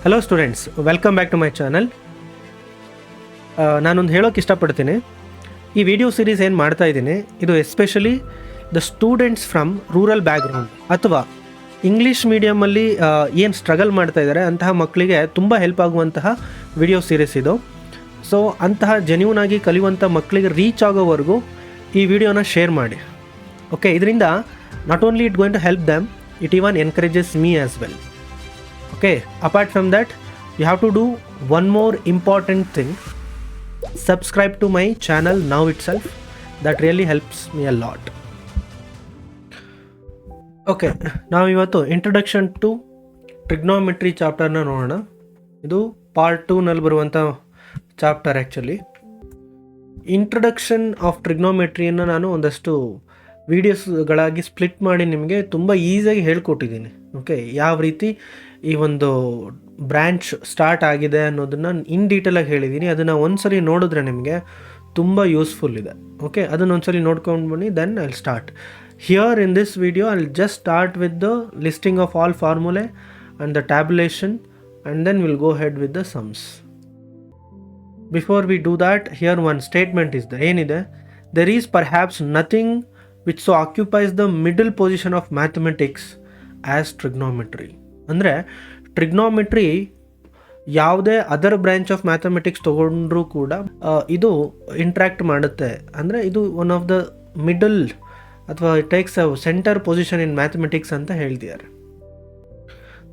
Hello students, welcome back to my channel. ನಾನೊಂದು ಹೇಳೋಕ್ಕೆ ಇಷ್ಟಪಡ್ತೀನಿ. ಈ ವಿಡಿಯೋ ಸೀರೀಸ್ ಏನು ಮಾಡ್ತಾ ಇದ್ದೀನಿ, ಇದು especially the students from rural background ಅಥವಾ ಇಂಗ್ಲೀಷ್ ಮೀಡಿಯಮಲ್ಲಿ ಏನು ಸ್ಟ್ರಗಲ್ ಮಾಡ್ತಾ ಇದ್ದಾರೆ ಅಂತಹ ಮಕ್ಕಳಿಗೆ ತುಂಬ ಹೆಲ್ಪ್ ಆಗುವಂತಹ ವಿಡಿಯೋ ಸೀರೀಸ್ ಇದು. ಸೊ ಅಂತಹ ಜೆನ್ಯೂನ್ ಆಗಿ ಕಲಿಯುವಂಥ ಮಕ್ಕಳಿಗೆ ರೀಚ್ ಆಗೋವರೆಗೂ ಈ ವಿಡಿಯೋನ ಶೇರ್ ಮಾಡಿ. ಓಕೆ, ಇದರಿಂದ not only it going to help them, it even encourages me as well. Okay, apart from that, you have to do one more important thing. Subscribe to my channel now itself. That really helps me a lot. Okay, ನಾವು ಇವತ್ತು introduction to trigonometry ಚಾಪ್ಟರ್ನ ನೋಡೋಣ. ಇದು part 2ನಲ್ಲಿ ಬರುವಂಥ chapter. Actually introduction of ಟ್ರಿಗ್ನೋಮೆಟ್ರಿಯನ್ನು ನಾನು ಒಂದಷ್ಟು ವೀಡಿಯೋಸ್ಗಳಾಗಿ split ಮಾಡಿ ನಿಮಗೆ ತುಂಬ ಈಸಿಯಾಗಿ ಹೇಳ್ಕೊಟ್ಟಿದ್ದೀನಿ. ಓಕೆ, ಯಾವ ರೀತಿ ಈ ಒಂದು ಬ್ರ್ಯಾಂಚ್ ಸ್ಟಾರ್ಟ್ ಆಗಿದೆ ಅನ್ನೋದನ್ನು ಇನ್ ಡೀಟೇಲಾಗಿ ಹೇಳಿದ್ದೀನಿ. ಅದನ್ನು ಒಂದ್ಸಲಿ ನೋಡಿದ್ರೆ ನಿಮಗೆ ತುಂಬ ಯೂಸ್ಫುಲ್ ಇದೆ. ಓಕೆ, ಅದನ್ನೊಂದ್ಸಲಿ ನೋಡ್ಕೊಂಡು ಬನ್ನಿ. Then I will start here in this video. I will just start with the listing of all formulae and the tabulation and then will go ahead with the sums. Before we do that, here one statement is ಏನಿದೆ, there is perhaps nothing which so occupies the middle position of mathematics as trigonometry. ಅಂದರೆ trigonometry ಯಾವುದೇ other branch of mathematics ತೊಗೊಂಡ್ರೂ ಕೂಡ ಇದು interact ಮಾಡುತ್ತೆ. ಅಂದರೆ ಇದು one of the middle ಅಥವಾ it takes a centre position in mathematics ಅಂತ ಹೇಳ್ತಿದ್ದಾರೆ.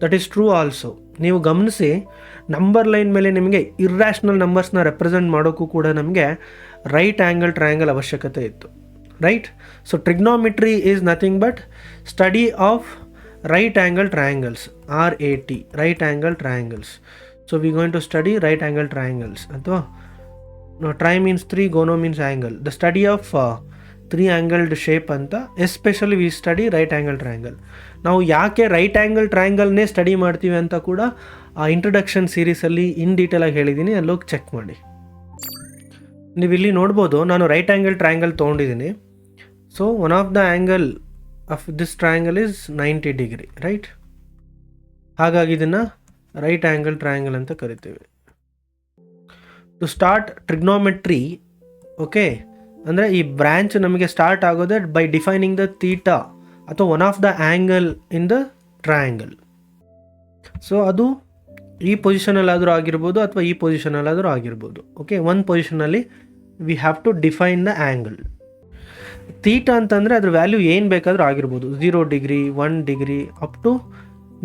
That is true also. ನೀವು ಗಮನಿಸಿ, ನಂಬರ್ ಲೈನ್ ಮೇಲೆ ನಿಮಗೆ ಇರ್ರ್ಯಾಷನಲ್ ನಂಬರ್ಸ್ನ ರೆಪ್ರೆಸೆಂಟ್ ಮಾಡೋಕ್ಕೂ ಕೂಡ ನಮಗೆ ರೈಟ್ ಆ್ಯಂಗಲ್ ಟ್ರಯಾಂಗಲ್ ಅವಶ್ಯಕತೆ ಇತ್ತು. Right? So trigonometry is nothing but study of right angle triangles, RAT, right angle triangles. So we're going to study right angle triangles. Athwa no, tri means 3, gono means angle. The study of 3-angled shape anta, especially we study right angle triangle. ನಾವು ಯಾಕೆ right angle ಟ್ರಯಾಂಗಲ್ನೇ study ಮಾಡ್ತೀವಿ ಅಂತ ಕೂಡ ಆ introduction ಸೀರೀಸಲ್ಲಿ ಇನ್ ಡೀಟೇಲಾಗಿ ಹೇಳಿದ್ದೀನಿ. ಅಲ್ಲೋಗಿ check ಮಾಡಿ. ನೀವು ಇಲ್ಲಿ ನೋಡ್ಬೋದು, ನಾನು ರೈಟ್ ಆ್ಯಂಗಲ್ ಟ್ರಯಾಂಗಲ್ ತೊಗೊಂಡಿದ್ದೀನಿ. So one of the angle of this triangle is 90 degree, right? ಹಾಗಾಗಿ ಇದನ್ನು ರೈಟ್ ಆ್ಯಂಗಲ್ ಟ್ರಯಾಂಗಲ್ ಅಂತ ಕರಿತೀವಿ. ಟು ಸ್ಟಾರ್ಟ್ ಟ್ರಿಗ್ನೋಮೆಟ್ರಿ, ಓಕೆ, ಅಂದರೆ ಈ ಬ್ರ್ಯಾಂಚ್ ನಮಗೆ ಸ್ಟಾರ್ಟ್ ಆಗೋದೇ ಬೈ ಡಿಫೈನಿಂಗ್ ದ ಥೀಟಾ ಅಥವಾ one of the angle in the triangle. So ಅದು ಈ ಪೊಸಿಷನಲ್ಲಾದರೂ ಆಗಿರ್ಬೋದು ಅಥವಾ ಈ ಪೊಸಿಷನಲ್ಲಾದರೂ ಆಗಿರ್ಬೋದು. ಓಕೆ, ಒಂದು ಪೊಸಿಷನಲ್ಲಿ we have to define the angle. Theta ಅಂತಂದರೆ ಅದ್ರ ವ್ಯಾಲ್ಯೂ ಏನು ಬೇಕಾದರೂ ಆಗಿರ್ಬೋದು, 0 degree, 1 degree, up to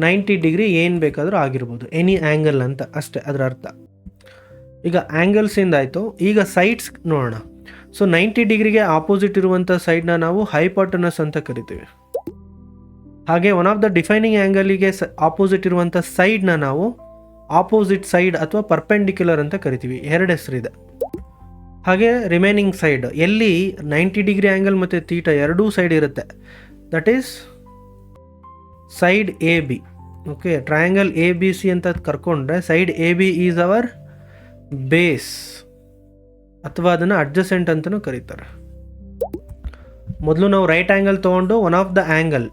90 degree ಏನು ಬೇಕಾದರೂ ಆಗಿರ್ಬೋದು. ಎನಿ ಆ್ಯಂಗಲ್ ಅಂತ ಅಷ್ಟೇ ಅದರ ಅರ್ಥ. ಈಗ ಆ್ಯಂಗಲ್ಸಿಂದ ಆಯಿತು. ಈಗ ಸೈಡ್ಸ್ ನೋಡೋಣ. ಸೊ 90 ಡಿಗ್ರಿಗೆ ಆಪೋಸಿಟ್ ಇರುವಂಥ ಸೈಡ್ನ ನಾವು ಹೈಪಾಟನಸ್ ಅಂತ ಕರಿತೀವಿ. ಹಾಗೆ ಒನ್ ಆಫ್ ದ ಡಿಫೈನಿಂಗ್ ಆ್ಯಂಗಲಿಗೆ ಆಪೋಸಿಟ್ ಇರುವಂಥ ಸೈಡ್ನ ನಾವು ಆಪೋಸಿಟ್ ಸೈಡ್ ಅಥವಾ ಪರ್ಪೆಂಡಿಕ್ಯುಲರ್ ಅಂತ ಕರಿತೀವಿ. 2 ಹೆಸರಿದೆ. ಹಾಗೆ ರಿಮೈನಿಂಗ್ ಸೈಡ್ ಎಲ್ಲಿ 90 ಡಿಗ್ರಿ ಆ್ಯಂಗಲ್ ಮತ್ತು ಥೀಟಾ ಎರಡೂ ಸೈಡ್ ಇರುತ್ತೆ, that is side AB. Okay, triangle ABC ಅಂತ ಕರ್ಕೊಂಡ್ರೆ side AB is our base ಅಥವಾ ಅದನ್ನು ಅಡ್ಜಸೆಂಟ್ ಅಂತಲೂ ಕರೀತಾರೆ. ಮೊದಲು ನಾವು ರೈಟ್ ಆ್ಯಂಗಲ್ ತೊಗೊಂಡು one of the angle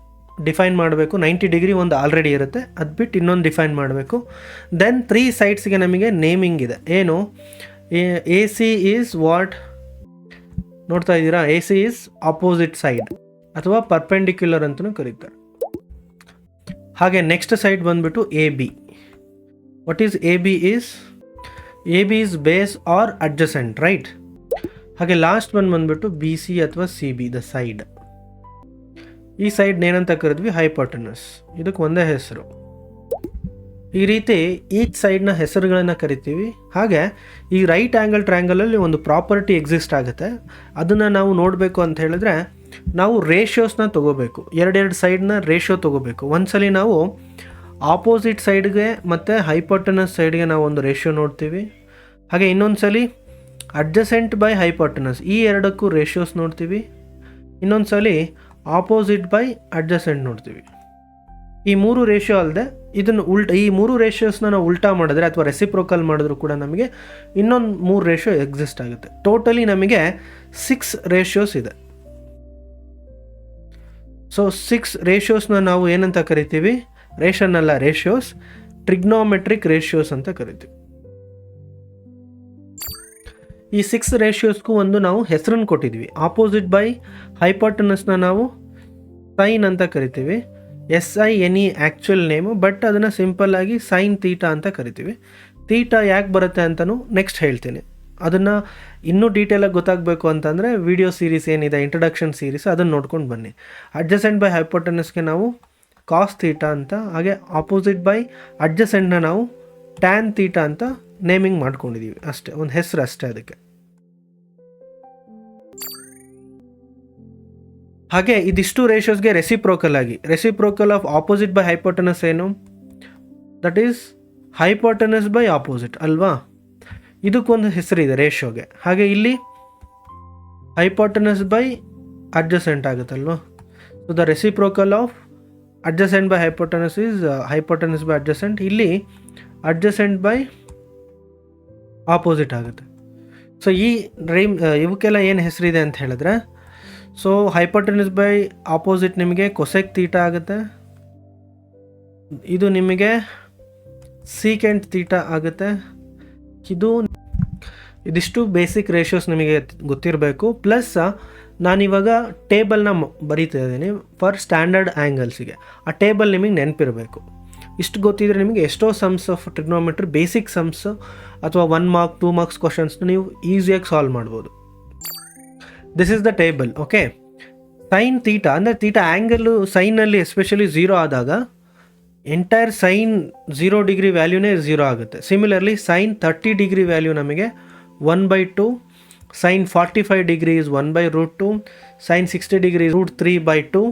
define ಮಾಡಬೇಕು. 90 ಡಿಗ್ರಿ ಒಂದು ಆಲ್ರೆಡಿ ಇರುತ್ತೆ, ಅದು ಬಿಟ್ಟು ಇನ್ನೊಂದು ಡಿಫೈನ್ ಮಾಡಬೇಕು. ದೆನ್ 3 ಸೈಡ್ಸ್ಗೆ ನಮಗೆ ನೇಮಿಂಗ್ ಇದೆ. ಏನು? AC ಈಸ್ ವಾಟ್ ನೋಡ್ತಾ ಇದ್ದೀರಾ? AC ಈಸ್ ಆಪೋಸಿಟ್ ಸೈಡ್ ಅಥವಾ ಪರ್ಪೆಂಡಿಕ್ಯುಲರ್ ಅಂತಲೂ ಕರೀತಾರೆ. ಹಾಗೆ ನೆಕ್ಸ್ಟ್ ಸೈಡ್ ಬಂದುಬಿಟ್ಟು AB. What is AB is base are adjacent, right? ಹಾಗೆ ಲಾಸ್ಟ್ ಬಂದುಬಿಟ್ಟು BC ಅಥವಾ CB, ದ ಸೈಡ್. ಈ ಸೈಡ್ ಏನಂತ ಕರಿದ್ವಿ? ಹೈಪಾಟನಸ್. ಇದಕ್ಕೆ ಒಂದೇ ಹೆಸರು. ಈ ರೀತಿ ಈಚ್ ಸೈಡ್ನ ಹೆಸರುಗಳನ್ನು ಕರಿತೀವಿ. ಹಾಗೆ ಈ ರೈಟ್ ಆ್ಯಂಗಲ್ ಟ್ರಯಾಂಗಲಲ್ಲಿ ಒಂದು ಪ್ರಾಪರ್ಟಿ ಎಕ್ಸಿಸ್ಟ್ ಆಗುತ್ತೆ. ಅದನ್ನು ನಾವು ನೋಡಬೇಕು ಅಂತ ಹೇಳಿದ್ರೆ ನಾವು ರೇಷಿಯೋಸ್ನ ತೊಗೋಬೇಕು. 2 ಸೈಡ್ನ ರೇಷಿಯೋ ತೊಗೋಬೇಕು. ಒಂದ್ಸಲಿ ನಾವು ಆಪೋಸಿಟ್ ಸೈಡ್ಗೆ ಮತ್ತು ಹೈಪಾಟನಸ್ ಸೈಡ್ಗೆ ನಾವು ಒಂದು ರೇಷಿಯೋ ನೋಡ್ತೀವಿ. ಹಾಗೆ ಇನ್ನೊಂದು ಸಲ ಅಡ್ಜಸೆಂಟ್ ಬೈ ಹೈಪಾಟನಸ್, ಈ ಎರಡಕ್ಕೂ ರೇಷಿಯೋಸ್ ನೋಡ್ತೀವಿ. ಇನ್ನೊಂದು ಸಲ ಆಪೋಸಿಟ್ ಬೈ ಅಡ್ಜಸೆಂಟ್ ನೋಡ್ತೀವಿ. ಈ 3 ರೇಷಿಯೋ ಅಲ್ಲದೆ ಇದನ್ನು ಈ 3 ರೇಷಿಯೋಸ್ನ ನಾವು ಉಲ್ಟಾ ಮಾಡಿದ್ರೆ ಅಥವಾ ರೆಸಿಪ್ರೋಕಲ್ ಮಾಡಿದ್ರು ಕೂಡ ನಮಗೆ ಇನ್ನೊಂದು 3 ರೇಷಿಯೋ ಎಕ್ಸಿಸ್ಟ್ ಆಗುತ್ತೆ. ಟೋಟಲಿ ನಮಗೆ 6 ರೇಷಿಯೋಸ್ ಇದೆ. ಸೊ 6 ರೇಷಿಯೋಸ್ನ ನಾವು ಏನಂತ ಕರಿತೀವಿ? ರೇಷನ್ ಅಲ್ಲ, ರೇಷಿಯೋಸ್. ಟ್ರಿಗ್ನೋಮೆಟ್ರಿಕ್ ರೇಷಿಯೋಸ್ ಅಂತ ಕರಿತೀವಿ. ಈ 6 ರೇಷಿಯೋಸ್ಗೂ ಒಂದು ನಾವು ಹೆಸರನ್ನು ಕೊಟ್ಟಿದ್ವಿ. ಆಪೋಸಿಟ್ ಬೈ ಹೈಪೋಟೆನಸ್ನ ನಾವು ಸೈನ್ ಅಂತ ಕರಿತೀವಿ. SINE ಆ್ಯಕ್ಚುಯಲ್ ನೇಮು, ಬಟ್ ಅದನ್ನು ಸಿಂಪಲ್ಲಾಗಿ ಸೈನ್ ತೀಟಾ ಅಂತ ಕರಿತೀವಿ. ತೀಟಾ ಯಾಕೆ ಬರುತ್ತೆ ಅಂತಲೂ ನೆಕ್ಸ್ಟ್ ಹೇಳ್ತೀನಿ. ಅದನ್ನು ಇನ್ನೂ ಡೀಟೇಲಾಗಿ ಗೊತ್ತಾಗಬೇಕು ಅಂತಂದರೆ ವಿಡಿಯೋ ಸೀರೀಸ್ ಏನಿದೆ, ಇಂಟ್ರಡಕ್ಷನ್ ಸೀರೀಸ್, ಅದನ್ನು ನೋಡ್ಕೊಂಡು ಬನ್ನಿ. ಅಡ್ಜಸೆಂಟ್ ಬೈ ಹೈಪೋಟೆನಸ್ಗೆ ನಾವು ಕಾಸ್ ತೀಟಾ ಅಂತ, ಹಾಗೆ ಆಪೋಸಿಟ್ ಬೈ ಅಡ್ಜಸೆಂಟ್ನ ನಾವು ಟ್ಯಾನ್ ತೀಟಾ ಅಂತ ನೇಮಿಂಗ್ ಮಾಡ್ಕೊಂಡಿದ್ದೀವಿ ಅಷ್ಟೇ, ಒಂದು ಹೆಸರು ಅಷ್ಟೇ ಅದಕ್ಕೆ. ಹಾಗೆ ಇದಿಷ್ಟು ರೇಷಿಯೋಸ್ಗೆ reciprocal of opposite by hypotenuse ಏನು? That is hypotenuse by opposite ಅಲ್ವಾ? ಇದಕ್ಕೊಂದು ಹೆಸರಿದೆ ರೇಷಿಯೋಗೆ. ಹಾಗೆ ಇಲ್ಲಿ ಹೈಪೋಟೆನಸ್ ಬೈ ಅಡ್ಜಸೆಂಟ್ ಆಗುತ್ತಲ್ವಾ? So the reciprocal of adjacent by hypotenuse is hypotenuse by adjacent. ಇಲ್ಲಿ ಅಡ್ಜಸೆಂಟ್ ಬೈ ಆಪೋಸಿಟ್ ಆಗುತ್ತೆ. ಸೊ ಇವಕ್ಕೆಲ್ಲ ಏನು ಹೆಸರಿದೆ ಅಂತ ಹೇಳಿದ್ರೆ, ಸೊ ಹೈಪೋಟೆನಸ್ ಬೈ ಆಪೋಸಿಟ್ ನಿಮಗೆ ಕೊಸೆಕ್ ತೀಟಾ ಆಗುತ್ತೆ, ಇದು ನಿಮಗೆ ಸೀಕೆಂಟ್ ತೀಟಾ ಆಗುತ್ತೆ. ಇದಿಷ್ಟು ಬೇಸಿಕ್ ರೇಷಿಯೋಸ್ ನಿಮಗೆ ಗೊತ್ತಿರಬೇಕು. ಪ್ಲಸ್ ನಾನಿವಾಗ ಟೇಬಲ್ನ ಬರೀತಾ ಇದ್ದೀನಿ ಫಾರ್ ಸ್ಟ್ಯಾಂಡರ್ಡ್ ಆ್ಯಂಗಲ್ಸಿಗೆ. ಆ ಟೇಬಲ್ ನಿಮಗೆ ನೆನಪಿರಬೇಕು. ಇಷ್ಟು ಗೊತ್ತಿದ್ರೆ ನಿಮಗೆ ಎಷ್ಟೋ sums of trigonometry, basic sums ಅಥವಾ 1 ಮಾರ್ಕ್ 2 ಮಾರ್ಕ್ಸ್ ಕ್ವಶನ್ಸ್ನ ನೀವು ಈಸಿಯಾಗಿ ಸಾಲ್ವ್ ಮಾಡ್ಬೋದು. This is the table. Okay, sign theta ಅಂದರೆ ತೀಟಾ ಆ್ಯಂಗಲ್ಲು ಸೈನಲ್ಲಿ ಎಸ್ಪೆಷಲಿ 0 ಆದಾಗ ಎಂಟೈರ್ ಸೈನ್ 0 ಡಿಗ್ರಿ ವ್ಯಾಲ್ಯೂನೇ 0 ಆಗುತ್ತೆ. ಸಿಮಿಲರ್ಲಿ ಸೈನ್ 30 ಡಿಗ್ರಿ ವ್ಯಾಲ್ಯೂ ನಮಗೆ 1/2, sine 45 degree is 1/√2, sine 60 degree √3/2,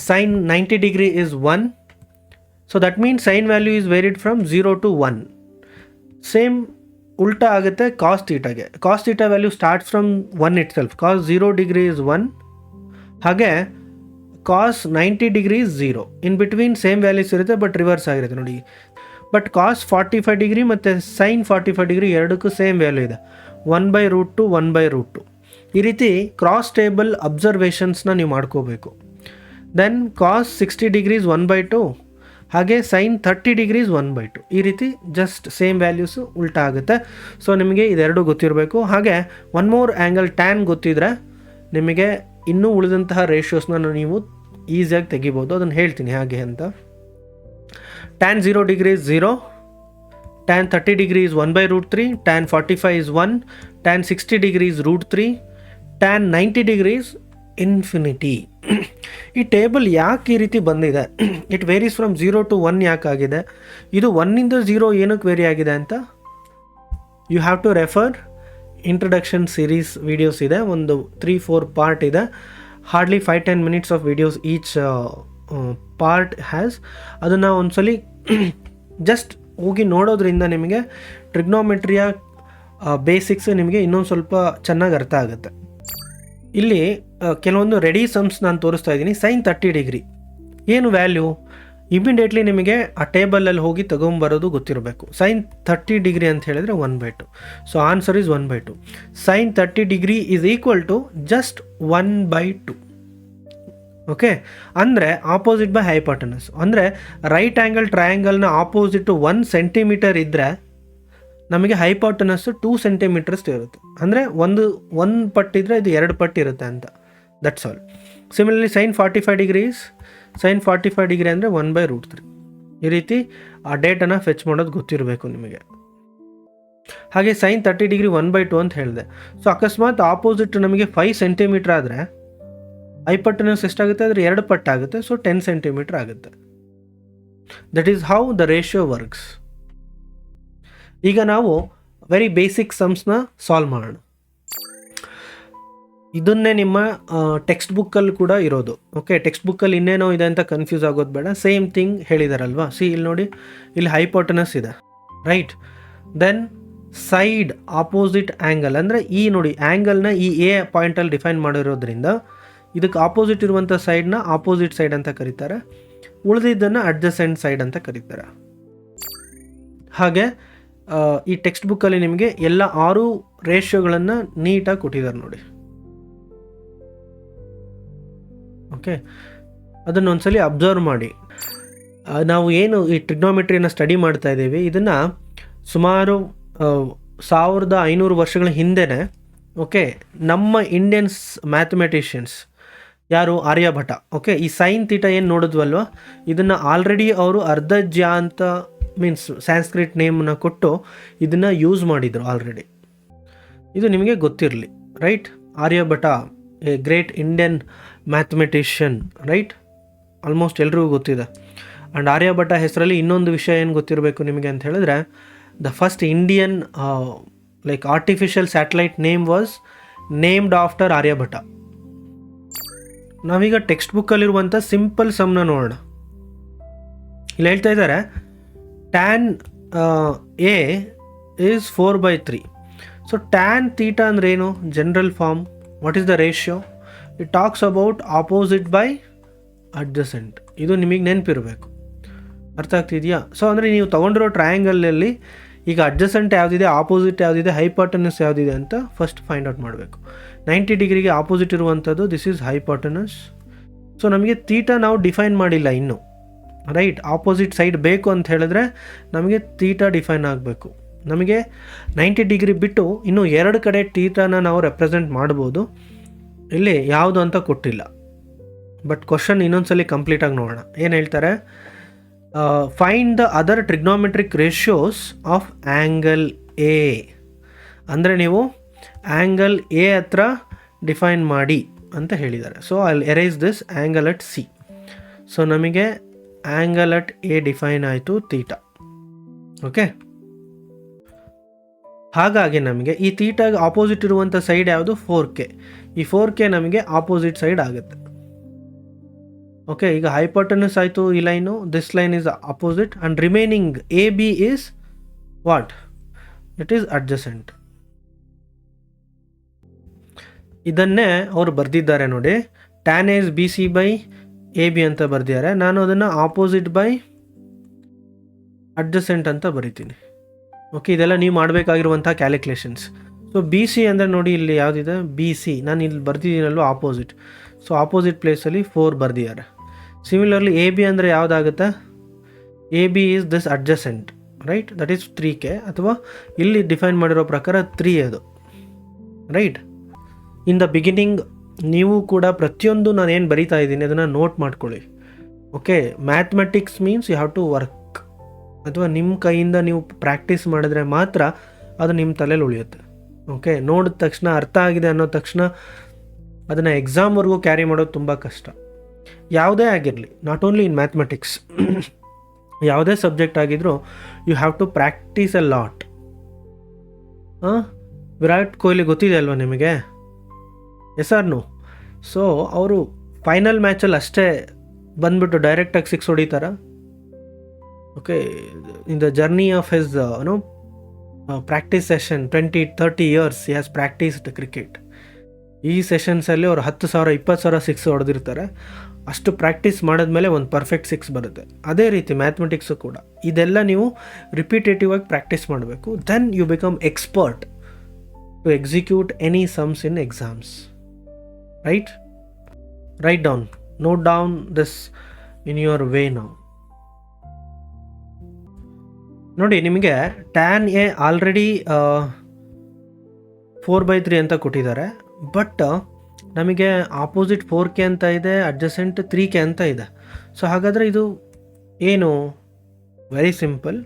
sine 90 degree is 1. So that means sine value is varied from 0 to 1. Same ಉಲ್ಟಾ ಆಗುತ್ತೆ cos ತೀಟಾಗೆ. Cos theta value starts from 1 itself. Cos 0 degree is 1, ಹಾಗೆ cos 90 degree is 0. In between same values ಇರುತ್ತೆ, but reverse ಆಗಿರುತ್ತೆ ನೋಡಿ. But cos 45 degree ಮತ್ತು sine 45 degree ಎರಡಕ್ಕೂ same value ಇದೆ, 1/√2, 1/√2. ಈ ರೀತಿ ಕ್ರಾಸ್ ಟೇಬಲ್ ಅಬ್ಸರ್ವೇಷನ್ಸ್ನ ನೀವು ಮಾಡ್ಕೋಬೇಕು. ದೆನ್ ಕಾಸ್ 60 ಡಿಗ್ರೀಸ್ 1/2, ಹಾಗೆ ಸೈನ್ 30 ಡಿಗ್ರೀಸ್ 1/2. ಈ ರೀತಿ ಜಸ್ಟ್ ಸೇಮ್ ವ್ಯಾಲ್ಯೂಸು ಉಲ್ಟಾ ಆಗುತ್ತೆ. ಸೊ ನಿಮಗೆ ಇದೆರಡು ಗೊತ್ತಿರಬೇಕು. ಹಾಗೆ ಒನ್ ಮೋರ್ ಆ್ಯಂಗಲ್ ಟ್ಯಾನ್ ಗೊತ್ತಿದ್ರೆ ನಿಮಗೆ ಇನ್ನೂ ಉಳಿದಂತಹ ರೇಷಿಯೋಸ್ನ ನೀವು ಈಸಿಯಾಗಿ ತೆಗಿಬೋದು. ಅದನ್ನು ಹೇಳ್ತೀನಿ ಹಾಗೆ ಅಂತ. Tan 0 degree is 0, tan 30 degree is 1/√3, tan 45 is 1, tan 60 degree is √3, tan 90 degree is infinity. ಈ ಟೇಬಲ್ ಯಾಕೆ ಈ ರೀತಿ ಬಂದಿದೆ? ಇಟ್ ವೇರೀಸ್ ಫ್ರಮ್ 0 to 1 ಯಾಕಾಗಿದೆ? ಇದು 1ಇಂದ 0 ಏನಕ್ಕೆ ವೇರಿ ಆಗಿದೆ ಅಂತ you have to refer introduction series videos ಇದೆ, ಒಂದು 3-4 ಪಾರ್ಟ್ ಇದೆ. Hardly 5-10 minutes of videos each part has. ಅದನ್ನು ಒಂದ್ಸಲಿ ಜಸ್ಟ್ ಹೋಗಿ ನೋಡೋದ್ರಿಂದ ನಿಮಗೆ ಟ್ರಿಗ್ನೋಮೆಟ್ರಿಯ ಬೇಸಿಕ್ಸ್ ನಿಮಗೆ ಇನ್ನೊಂದು ಸ್ವಲ್ಪ ಚೆನ್ನಾಗಿ ಅರ್ಥ ಆಗುತ್ತೆ. ಇಲ್ಲಿ ಕೆಲವೊಂದು ರೆಡಿ ಸಮ್ಸ್ ನಾನು ತೋರಿಸ್ತಾ ಇದ್ದೀನಿ. ಸೈನ್ 30 ಡಿಗ್ರಿ ಏನು ವ್ಯಾಲ್ಯೂ? ಇಮಿಡಿಯೇಟ್ಲಿ ನಿಮಗೆ ಆ ಟೇಬಲಲ್ಲಿ ಹೋಗಿ ತೊಗೊಂಬರೋದು ಗೊತ್ತಿರಬೇಕು. ಸೈನ್ 30 ಡಿಗ್ರಿ ಅಂತ ಹೇಳಿದರೆ 1/2. So answer is 1/2. Sine 30 degree is equal to just 1/2. Okay, ಅಂದರೆ ಆಪೋಸಿಟ್ ಬೈ ಹೈಪೋಟೆನಸ್. ಅಂದರೆ ರೈಟ್ ಆ್ಯಂಗಲ್ ಟ್ರಯಾಂಗಲ್ನ ಆಪೋಸಿಟು 1 ಸೆಂಟಿಮೀಟರ್ ಇದ್ದರೆ ನಮಗೆ ಹೈಪೋಟೆನಸ್ 2 ಸೆಂಟಿಮೀಟರ್ಸ್ ಇರುತ್ತೆ. ಅಂದರೆ ಒಂದು ಪಟ್ಟಿದ್ರೆ ಇದು 2 ಪಟ್ಟು ಇರುತ್ತೆ ಅಂತ. That's all. Similarly sine 45 degree ಅಂದರೆ 1/√3. ಈ ರೀತಿ ಆ ಡೇಟನ್ನು ಫೆಚ್ ಮಾಡೋದು ಗೊತ್ತಿರಬೇಕು ನಿಮಗೆ. ಹಾಗೆ ಸೈನ್ 30 ಡಿಗ್ರಿ 1/2 ಅಂತ ಹೇಳಿದೆ. ಸೊ ಅಕಸ್ಮಾತ್ ಆಪೋಸಿಟ್ ನಮಗೆ 5 ಸೆಂಟಿಮೀಟರ್ ಆದರೆ ಹೈಪೋಟೆನಸ್ ಎಷ್ಟಾಗುತ್ತೆ? ಅಂದರೆ 2 ಪಟ್ಟಾಗುತ್ತೆ. ಸೊ 10 ಸೆಂಟಿಮೀಟರ್ ಆಗುತ್ತೆ. That is how the ratio works. ಈಗ ನಾವು ವೆರಿ ಬೇಸಿಕ್ ಸಮ್ಸ್ನ ಸಾಲ್ವ್ ಮಾಡೋಣ. ಇದನ್ನೇ ನಿಮ್ಮ ಟೆಕ್ಸ್ಟ್ ಬುಕ್ಕಲ್ಲಿ ಕೂಡ ಇರೋದು. ಓಕೆ, ಟೆಕ್ಸ್ಟ್ ಬುಕ್ಕಲ್ಲಿ ಇನ್ನೇನೋ ಇದೆ ಅಂತ ಕನ್ಫ್ಯೂಸ್ ಆಗೋದು ಬೇಡ. ಸೇಮ್ ಥಿಂಗ್ ಹೇಳಿದಾರಲ್ವಾ. ಇಲ್ಲಿ ನೋಡಿ, ಇಲ್ಲಿ ಹೈಪೋಟೆನಸ್ ಇದೆ, right? Then side opposite angle ಅಂದರೆ ಈ ನೋಡಿ ಆ್ಯಂಗಲ್ನ ಈ ಎ ಪಾಯಿಂಟಲ್ಲಿ ಡಿಫೈನ್ ಮಾಡಿರೋದ್ರಿಂದ ಇದಕ್ಕೆ ಆಪೋಸಿಟ್ ಇರುವಂಥ ಸೈಡ್ನ ಆಪೋಸಿಟ್ ಸೈಡ್ ಅಂತ ಕರೀತಾರೆ, ಉಳಿದಿದ್ದನ್ನು ಅಡ್ಜಸೆಂಟ್ ಸೈಡ್ ಅಂತ ಕರೀತಾರೆ. ಹಾಗೆ ಈ ಟೆಕ್ಸ್ಟ್ ಬುಕ್ಕಲ್ಲಿ ನಿಮಗೆ ಎಲ್ಲ 6 ರೇಷಿಯೋಗಳನ್ನು ನೀಟಾಗಿ ಕೊಟ್ಟಿದ್ದಾರೆ ನೋಡಿ. ಓಕೆ, ಅದನ್ನು ಒಂದ್ಸಲಿ ಅಬ್ಸರ್ವ್ ಮಾಡಿ. ನಾವು ಏನು ಈ ಟ್ರಿಗ್ನೋಮೆಟ್ರಿನ ಸ್ಟಡಿ ಮಾಡ್ತಾ ಇದ್ದೀವಿ, ಇದನ್ನು ಸುಮಾರು 1500 ವರ್ಷಗಳ ಹಿಂದೆನೇ ಓಕೆ ನಮ್ಮ ಇಂಡಿಯನ್ಸ್ ಮ್ಯಾಥಮೆಟಿಷಿಯನ್ಸ್ ಯಾರು ಆರ್ಯಭಟ ಓಕೆ ಈ ಸೈನ್ ಥೀಟಾ ಏನು ನೋಡಿದ್ವಲ್ವ, ಇದನ್ನು ಆಲ್ರೆಡಿ ಅವರು ಅರ್ಧಜ್ಯ ಅಂತ ಮೀನ್ಸ್ ಸ್ಯಾನ್ಸ್ಕ್ರಿಟ್ ನೇಮನ್ನ ಕೊಟ್ಟು ಇದನ್ನು ಯೂಸ್ ಮಾಡಿದರು ಆಲ್ರೆಡಿ. ಇದು ನಿಮಗೆ ಗೊತ್ತಿರಲಿ right. Aryabhata A great Indian mathematician right, almost ಎಲ್ರಿಗೂ ಗೊತ್ತಿದೆ. ಆ್ಯಂಡ್ ಆರ್ಯಭಟ ಹೆಸರಲ್ಲಿ ಇನ್ನೊಂದು ವಿಷಯ ಏನು ಗೊತ್ತಿರಬೇಕು ನಿಮಗೆ ಅಂತ ಹೇಳಿದ್ರೆ, the first Indian like artificial satellite name was named after Aryabhata. ನಾವೀಗ ಟೆಕ್ಸ್ಟ್ ಬುಕ್ಕಲ್ಲಿರುವಂಥ ಸಿಂಪಲ್ ಸಮ್ನ ನೋಡೋಣ. ಇಲ್ಲಿ ಹೇಳ್ತಾ ಇದ್ದಾರೆ tan A is 4/3. So tan theta ಅಂದರೆ ಏನು? General form. What is the ratio? It talks about opposite by adjacent. ಇದು ನಿಮಗೆ ನೆನಪಿರಬೇಕು. ಅರ್ಥ ಆಗ್ತಿದೆಯಾ? ಸೊ ಅಂದರೆ ನೀವು ತೊಗೊಂಡಿರೋ ಟ್ರಯಾಂಗಲಲ್ಲಿ ಈಗ ಅಡ್ಜಸೆಂಟ್ ಯಾವುದಿದೆ, ಆಪೋಸಿಟ್ ಯಾವುದಿದೆ, ಹೈಪಾಟನಸ್ ಯಾವುದಿದೆ ಅಂತ ಫಸ್ಟ್ ಫೈಂಡ್ ಔಟ್ ಮಾಡಬೇಕು. 90 ಡಿಗ್ರಿಗೆ ಆಪೋಸಿಟ್ ಇರುವಂಥದ್ದು ದಿಸ್ ಈಸ್ ಹೈಪಾಟನಸ್. ಸೊ ನಮಗೆ ತೀಟಾ ನಾವು ಡಿಫೈನ್ ಮಾಡಿಲ್ಲ ಇನ್ನೂ ರೈಟ್. ಆಪೋಸಿಟ್ ಸೈಡ್ ಬೇಕು ಅಂತ ಹೇಳಿದ್ರೆ ನಮಗೆ ತೀಟಾ ಡಿಫೈನ್ ಆಗಬೇಕು. ನಮಗೆ 90 ಡಿಗ್ರಿ ಬಿಟ್ಟು ಇನ್ನೂ 2 ಕಡೆ ತೀಟಾನ ನಾವು ರೆಪ್ರೆಸೆಂಟ್ ಮಾಡ್ಬೋದು. ಇಲ್ಲಿ ಯಾವುದು ಅಂತ ಕೊಟ್ಟಿಲ್ಲ, ಬಟ್ ಕ್ವಶನ್ ಇನ್ನೊಂದ್ಸಲಿ ಕಂಪ್ಲೀಟಾಗಿ ನೋಡೋಣ. ಏನು ಹೇಳ್ತಾರೆ? Find the other trigonometric ratios of angle A. ಅಂದರೆ ನೀವು ಆ್ಯಂಗಲ್ ಎ ಹತ್ರ ಡಿಫೈನ್ ಮಾಡಿ ಅಂತ ಹೇಳಿದ್ದಾರೆ. So I erase this angle at C. So ನಮಗೆ ಆ್ಯಂಗಲ್ ಅಟ್ ಎ ಡಿಫೈನ್ ಆಯಿತು ತೀಟಾ. ಓಕೆ, ಹಾಗಾಗಿ ನಮಗೆ ಈ ತೀಟಾಗೆ ಆಪೋಸಿಟ್ ಇರುವಂಥ ಸೈಡ್ ಯಾವುದು? 4K. ಈ 4K ನಮಗೆ ಆಪೋಸಿಟ್ ಸೈಡ್ ಆಗುತ್ತೆ. ಓಕೆ, ಈಗ ಹೈಪಾಟನಸ್ ಆಯಿತು ಈ line, this line is opposite and remaining A B is what? It is adjacent. ಇದನ್ನೇ ಅವರು ಬರೆದಿದ್ದಾರೆ ನೋಡಿ, tan is B C by A B ಅಂತ ಬರೆದಿದ್ದಾರೆ. ನಾನು ಅದನ್ನು ಆಪೋಸಿಟ್ ಬೈ ಅಡ್ಜಸೆಂಟ್ ಅಂತ ಬರಿತೀನಿ. ಓಕೆ, ಇದೆಲ್ಲ ನೀವು ಮಾಡಬೇಕಾಗಿರುವಂಥ ಕ್ಯಾಲ್ಕುಲೇಷನ್ಸ್. ಸೊ ಬಿ ಸಿ ಅಂದರೆ ನೋಡಿ ಇಲ್ಲಿ ಯಾವುದಿದೆ? B C. ನಾನು ಇಲ್ಲಿ ಬರ್ದಿದ್ದೀನಲ್ವ ಆಪೋಸಿಟ್. ಸೊ ಆಪೋಸಿಟ್ ಪ್ಲೇಸಲ್ಲಿ 4 ಬರ್ದಿದ್ದಾರೆ. ಸಿಮಿಲರ್ಲಿ ಎ ಬಿ ಅಂದರೆ ಯಾವುದಾಗುತ್ತೆ? A B is this adjacent right, that is 3K. ಅಥವಾ ಇಲ್ಲಿ ಡಿಫೈನ್ ಮಾಡಿರೋ ಪ್ರಕಾರ 3 ಅದು ರೈಟ್. ಇನ್ ದ ಬಿಗಿನಿಂಗ್ ನೀವು ಕೂಡ ಪ್ರತಿಯೊಂದು ನಾನು ಏನು ಬರಿತಾ ಇದ್ದೀನಿ ಅದನ್ನು ನೋಟ್ ಮಾಡ್ಕೊಳ್ಳಿ. Okay, mathematics means you have to work, ಅಥವಾ ನಿಮ್ಮ ಕೈಯಿಂದ ನೀವು ಪ್ರಾಕ್ಟೀಸ್ ಮಾಡಿದ್ರೆ ಮಾತ್ರ ಅದು ನಿಮ್ಮ ತಲೆಯಲ್ಲಿ ಉಳಿಯುತ್ತೆ. ಓಕೆ, ನೋಡಿದ ತಕ್ಷಣ ಅರ್ಥ ಆಗಿದೆ ಅನ್ನೋ ತಕ್ಷಣ ಅದನ್ನು ಎಕ್ಸಾಮ್ವರೆಗೂ ಕ್ಯಾರಿ ಮಾಡೋದು ತುಂಬ ಕಷ್ಟ. ಯಾವುದೇ ಆಗಿರಲಿ, ನಾಟ್ ಓನ್ಲಿ ಇನ್ ಮ್ಯಾಥಮೆಟಿಕ್ಸ್, ಯಾವುದೇ ಸಬ್ಜೆಕ್ಟ್ ಆಗಿದ್ರೂ you have to practise a lot. Virat Kohli ಗೊತ್ತಿದೆ ಅಲ್ವಾ ನಿಮಗೆ? Yes or no? ಸೊ ಅವರು ಫೈನಲ್ ಮ್ಯಾಚಲ್ಲಿ ಅಷ್ಟೇ ಬಂದ್ಬಿಟ್ಟು ಡೈರೆಕ್ಟಾಗಿ 6 ಹೊಡಿತಾರ? Okay, in the journey of his practice session 20-30 years he has practised cricket. ಈ ಸೆಷನ್ಸಲ್ಲಿ ಅವರು 10,000 20,000 6 ಹೊಡೆದಿರ್ತಾರೆ. ಅಷ್ಟು ಪ್ರಾಕ್ಟೀಸ್ ಮಾಡಿದ್ಮೇಲೆ ಒಂದು ಪರ್ಫೆಕ್ಟ್ 6 ಬರುತ್ತೆ. ಅದೇ ರೀತಿ ಮ್ಯಾಥಮೆಟಿಕ್ಸು ಕೂಡ ಇದೆಲ್ಲ ನೀವು ರಿಪಿಟೇಟಿವ್ ಆಗಿ ಪ್ರಾಕ್ಟೀಸ್ ಮಾಡಬೇಕು. Then you become expert to execute any sums in exams right. Right down, note down this in your way now. ನೋಡಿ, ನಿಮಗೆ ಟ್ಯಾನ್ ಎ ಆಲ್ರೆಡಿ 4/3 ಅಂತ ಕೊಟ್ಟಿದ್ದಾರೆ. ಬಟ್ ನಮಗೆ ಆಪೋಸಿಟ್ 4K ಅಂತ ಇದೆ, ಅಡ್ಜಸೆಂಟ್ 3K ಅಂತ ಇದೆ. ಸೊ ಹಾಗಾದರೆ ಇದು ಏನು? ವೆರಿ ಸಿಂಪಲ್,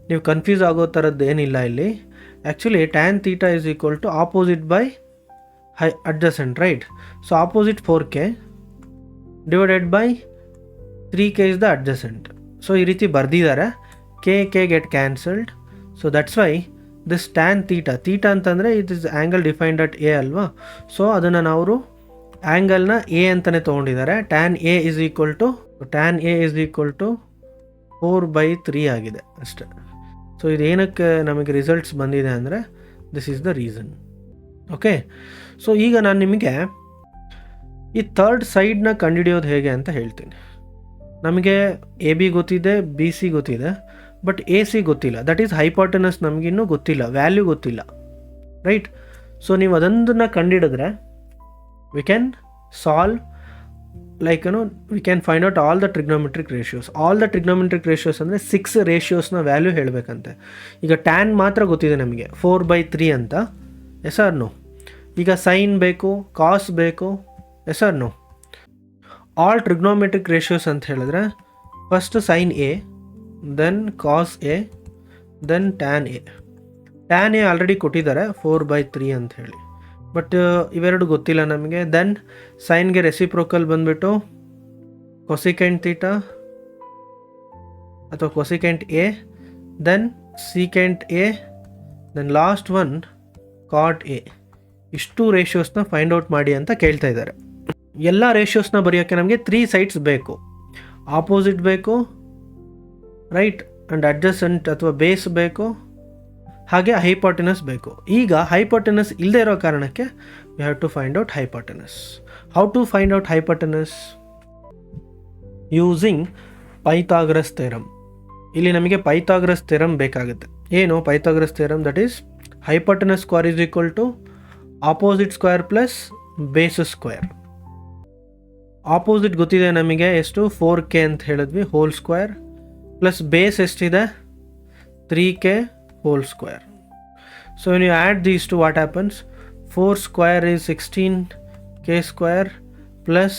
ನೀವು ಕನ್ಫ್ಯೂಸ್ ಆಗೋ ಥರದ್ದು ಏನಿಲ್ಲ ಇಲ್ಲಿ. Actually tan theta is equal to opposite by adjacent right. So opposite 4K divided by 3K is the adjacent. So ಈ ರೀತಿ ಬರೆದಿದ್ದಾರೆ. K get cancelled. So that's why this tan theta ಅಂತಂದರೆ it is angle defined at A ಅಲ್ವಾ. So ಅದನ್ನು ನಾವು ಆ್ಯಂಗಲ್ನ A ಅಂತಲೇ ತೊಗೊಂಡಿದ್ದಾರೆ. Tan A is equal to 4/3 ಆಗಿದೆ ಅಷ್ಟೆ. ಸೊ ಇದು ಏನಕ್ಕೆ ನಮಗೆ ರಿಸಲ್ಟ್ಸ್ ಬಂದಿದೆ ಅಂದರೆ this is the reason. Okay, so ಈಗ ನಾನು ನಿಮಗೆ ಈ ಥರ್ಡ್ ಸೈಡ್ನ ಕಂಡುಹಿಡಿಯೋದು ಹೇಗೆ ಅಂತ ಹೇಳ್ತೀನಿ. ನಮಗೆ ಎ ಬಿ ಗೊತ್ತಿದೆ, ಬಿ ಸಿ ಗೊತ್ತಿದೆ, ಬಟ್ ಎ ಸಿ ಗೊತ್ತಿಲ್ಲ. ದಟ್ ಈಸ್ ಹೈಪಾಟನಸ್ ನಮಗಿನ್ನೂ ಗೊತ್ತಿಲ್ಲ, ವ್ಯಾಲ್ಯೂ ಗೊತ್ತಿಲ್ಲ ರೈಟ್. ಸೊ ನೀವು ಅದೊಂದನ್ನು ಕಂಡುಹಿಡಿದ್ರೆ we can solve like we can find out all the trigonometric ratios. All the trigonometric ratios ಅಂದರೆ 6 ರೇಷಿಯೋಸ್ನ ವ್ಯಾಲ್ಯೂ ಹೇಳಬೇಕಂತೆ. ಈಗ ಟ್ಯಾನ್ ಮಾತ್ರ ಗೊತ್ತಿದೆ ನಮಗೆ 4/3 ಅಂತ. Yes or no? ಈಗ ಸೈನ್ ಬೇಕು, ಕಾಸ್ ಬೇಕು. Yes or no? All trigonometric ratios ಅಂತ ಹೇಳಿದ್ರೆ first sine A, then cos A, then tan A. Tan A already ಕೊಟ್ಟಿದ್ದಾರೆ 4/3 ಅಂತ ಹೇಳಿ, ಬಟ್ ಇವೆರಡು ಗೊತ್ತಿಲ್ಲ ನಮಗೆ. ದೆನ್ ಸೈನ್ಗೆ ರೆಸಿಪ್ರೋಕಲ್ ಬಂದುಬಿಟ್ಟು ಕೊಸಿಕೆಂಟ್ ಥೀಟಾ ಅಥವಾ cosecant A, then secant A, then last one cot A. ಇಷ್ಟು ರೇಷಿಯೋಸ್ನ ಫೈಂಡ್ ಔಟ್ ಮಾಡಿ ಅಂತ ಕೇಳ್ತಾ ಇದ್ದಾರೆ. ಎಲ್ಲ ರೇಷಿಯೋಸ್ನ ಬರೆಯೋಕ್ಕೆ ನಮಗೆ 3 ಸೈಡ್ಸ್ ಬೇಕು. ಆಪೋಸಿಟ್ ಬೇಕು, ರೈಟ್, ಆ್ಯಂಡ್ ಅಡ್ಜಸೆಂಟ್ ಅಥವಾ ಬೇಸ್ ಬೇಕು, ಹಾಗೆ ಹೈಪೋಟೆನಸ್ ಬೇಕು. ಈಗ ಹೈಪೋಟೆನಸ್ ಇಲ್ಲದೆ ಇರೋ ಕಾರಣಕ್ಕೆ we have to find out hypotenuse. How to find out hypotenuse? Using Pythagoras theorem. ಇಲ್ಲಿ ನಮಗೆ ಪೈಥಾಗರಸ್ ಥಿಯರಮ್ ಬೇಕಾಗುತ್ತೆ. ಏನು Pythagoras theorem? That is hypotenuse square is equal to opposite square plus base square. Opposite ಗೊತ್ತಿದೆ ನಮಗೆ ಎಷ್ಟು? 4k ಅಂತ ಹೇಳಿದ್ವಿ, whole square, plus base ಎಷ್ಟಿದೆ? 3k whole square. So when you add these two, what happens? 4 square is 16k square plus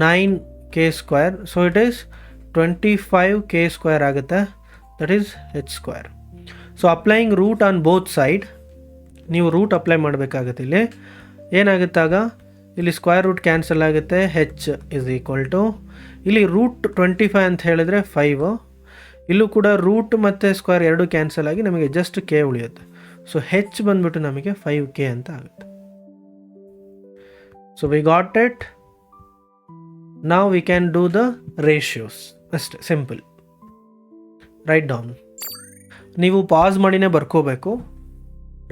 9k square. So it is 25k square ಆಗುತ್ತೆ. That is h square. So applying root on both side, ನೀವು root apply ಮಾಡಬೇಕಾಗುತ್ತೆ. ಇಲ್ಲಿ ಏನಾಗುತ್ತಾಗ ಇಲ್ಲಿ square root cancel ಆಗುತ್ತೆ, h is equal to ಇಲ್ಲಿ root 25 ಅಂತ ಹೇಳಿದ್ರೆ 5. ಇಲ್ಲೂ ಕೂಡ ರೂಟ್ ಮತ್ತು ಸ್ಕ್ವೇರ್ ಎರಡು ಕ್ಯಾನ್ಸಲ್ ಆಗಿ ನಮಗೆ ಜಸ್ಟ್ ಕೆ ಉಳಿಯುತ್ತೆ. ಸೊ ಹೆಚ್ ಬಂದ್ಬಿಟ್ಟು ನಮಗೆ 5k ಅಂತ ಆಗುತ್ತೆ. So we got it. ನಾವು we can do the ratios. ಅಷ್ಟೇ, ಸಿಂಪಲ್. Write down. ನೀವು ಪಾಸ್ ಮಾಡಿನೇ ಬರ್ಕೋಬೇಕು,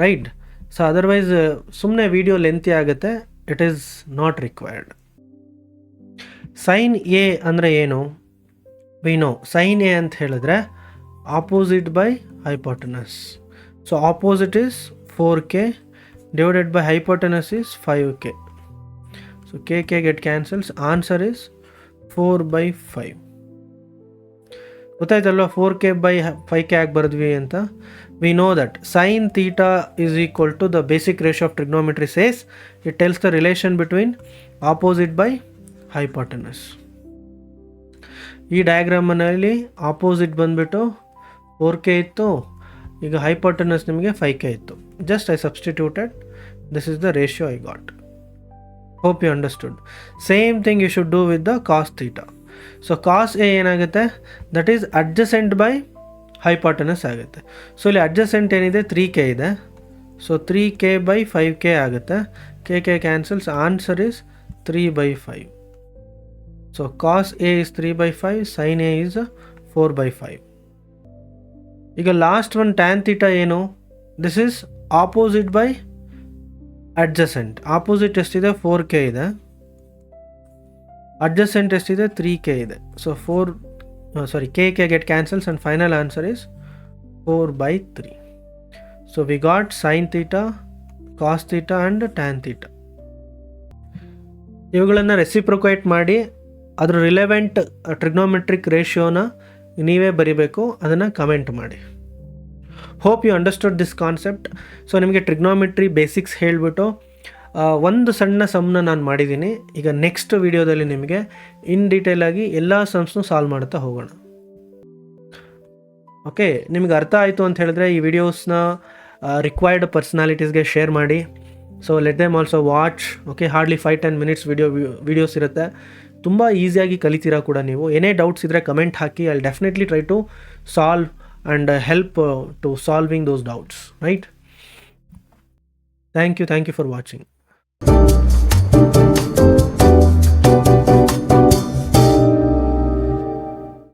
ರೈಟ್. ಸೊ ಅದರ್ವೈಸ್ ಸುಮ್ಮನೆ ವಿಡಿಯೋ ಲೆಂತಿ ಆಗುತ್ತೆ. It is not required. Sine A ಅಂದರೆ ಏನು? ವಿ ನೋ ಸೈನ್ ಎ ಅಂತ ಹೇಳಿದ್ರೆ opposite by hypotenuse. So opposite is 4k divided by hypotenuse is 5k. So k get cancels. Answer is 4/5. ಗೊತ್ತಾಯ್ತಲ್ವ 4k by 5k ಆಗಿ ಬರೆದ್ವಿ ಅಂತ. We know that sine theta is equal to the basic ratio of trigonometry says it tells the relation between opposite by hypotenuse. ಈ ಡಯಾಗ್ರಾಮಲ್ಲಿ opposite ಬಂದುಬಿಟ್ಟು 4k ಇತ್ತು, ಈಗ hypotenuse ನಿಮಗೆ 5k ಇತ್ತು. Just I substituted. This is the ratio I got. Hope you understood. Same thing you should do with the cos theta. So cos A ಏನಾಗುತ್ತೆ? That is adjacent by hypotenuse ಆಗುತ್ತೆ. So ಇಲ್ಲಿ ಅಡ್ಜಸೆಂಟ್ ಏನಿದೆ 3k ಇದೆ. So 3k by 5k ಆಗುತ್ತೆ. k cancels. Answer is 3/5. So cos A is 3/5, sin A is 4/5. ಈಗ last one tan theta ಏನು? This is opposite by adjacent. Opposite ಎಷ್ಟಿದೆ? 4k ಇದೆ. ಅಡ್ಜಸೆಂಟ್ ಎಷ್ಟಿದೆ? 3k ಇದೆ. So k get cancels and final answer is 4/3. So we got sin theta, cos theta and tan theta. ಇವುಗಳನ್ನು reciprocate ಮಾಡಿ ಅದರ relevant trigonometric ರೇಷಿಯೋನ ನೀವೇ ಬರಿಬೇಕು. ಅದನ್ನು ಕಮೆಂಟ್ ಮಾಡಿ. Hope you understood this concept. So ನಿಮಗೆ ಟ್ರಿಗ್ನೋಮೆಟ್ರಿ ಬೇಸಿಕ್ಸ್ ಹೇಳಿಬಿಟ್ಟು ಒಂದು ಸಣ್ಣ ಸಮ್ನ ನಾನು ಮಾಡಿದ್ದೀನಿ. ಈಗ ನೆಕ್ಸ್ಟ್ ವಿಡಿಯೋದಲ್ಲಿ ನಿಮಗೆ ಇನ್ ಡೀಟೇಲ್ ಆಗಿ ಎಲ್ಲ ಸಮ್ಸ್ನು ಸಾಲ್ವ್ ಮಾಡ್ತಾ ಹೋಗೋಣ. ಓಕೆ, ನಿಮಗೆ ಅರ್ಥ ಆಯಿತು ಅಂತ ಹೇಳಿದ್ರೆ ಈ ವಿಡಿಯೋಸ್ನ ರಿಕ್ವೈರ್ಡ್ ಪರ್ಸ್ನಾಲಿಟೀಸ್ಗೆ ಶೇರ್ ಮಾಡಿ. So let them also watch. Okay, hardly 5-10 minutes videos ಇರುತ್ತೆ. ತುಂಬ ಈಸಿಯಾಗಿ ಕಲಿತೀರಾ ಕೂಡ ನೀವು. ಏನೇ ಡೌಟ್ಸ್ ಇದ್ದರೆ ಕಮೆಂಟ್ ಹಾಕಿ. I will definitely try to solve and help to solving those doubts, right? Thank you for watching.